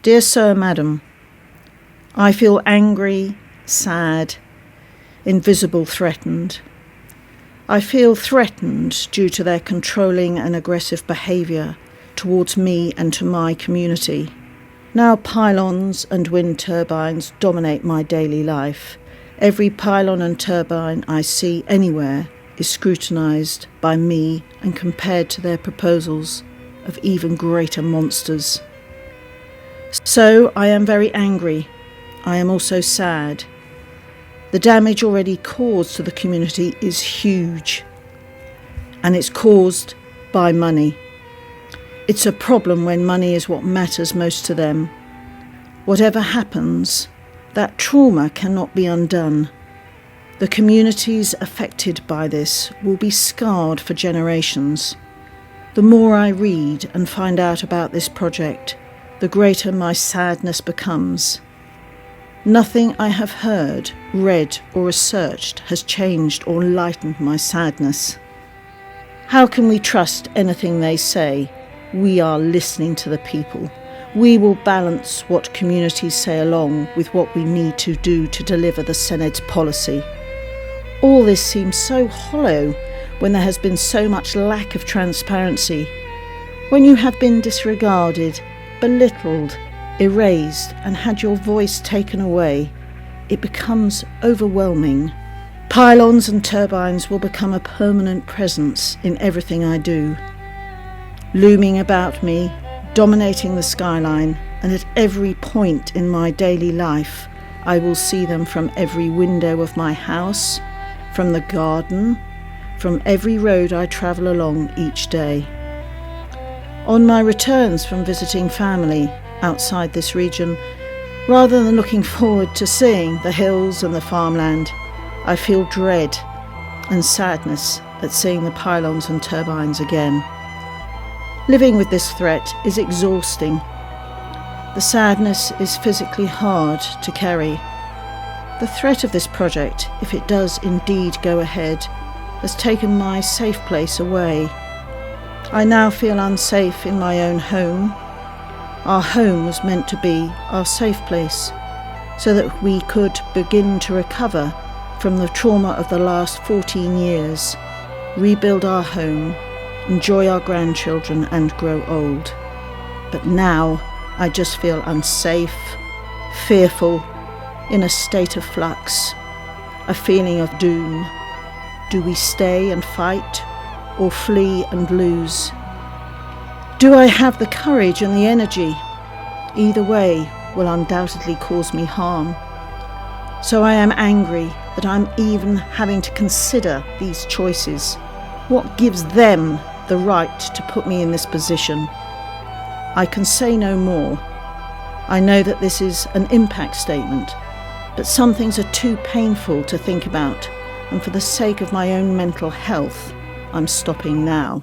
Dear Sir, Madam, I feel angry, sad, invisible, threatened. I feel threatened due to their controlling and aggressive behaviour towards me and to my community. Now pylons and wind turbines dominate my daily life. Every pylon and turbine I see anywhere is scrutinised by me and compared to their proposals of even greater monsters. So I am very angry. I am also sad. The damage already caused to the community is huge, and it's caused by money. It's a problem when money is what matters most to them. Whatever happens, that trauma cannot be undone. The communities affected by this will be scarred for generations. The more I read and find out about this project, the greater my sadness becomes. Nothing I have heard, read or researched has changed or lightened my sadness. How can we trust anything they say? We are listening to the people. We will balance what communities say along with what we need to do to deliver the Senate's policy. All this seems so hollow when there has been so much lack of transparency. When you have been disregarded, belittled, erased and had your voice taken away, it becomes overwhelming. Pylons and turbines will become a permanent presence in everything I do. Looming about me, dominating the skyline, and at every point in my daily life, I will see them from every window of my house, from the garden, from every road I travel along each day. On my returns from visiting family outside this region, rather than looking forward to seeing the hills and the farmland, I feel dread and sadness at seeing the pylons and turbines again. Living with this threat is exhausting. The sadness is physically hard to carry. The threat of this project, if it does indeed go ahead, has taken my safe place away. I now feel unsafe in my own home. Our home was meant to be our safe place, so that we could begin to recover from the trauma of the last 14 years, rebuild our home, enjoy our grandchildren and grow old. But now I just feel unsafe, fearful, in a state of flux, a feeling of doom. Do we stay and fight or flee and lose? Do I have the courage and the energy? Either way will undoubtedly cause me harm. So I am angry that I'm even having to consider these choices. What gives them the right to put me in this position? I can say no more. I know that this is an impact statement, but some things are too painful to think about, and for the sake of my own mental health, I'm stopping now.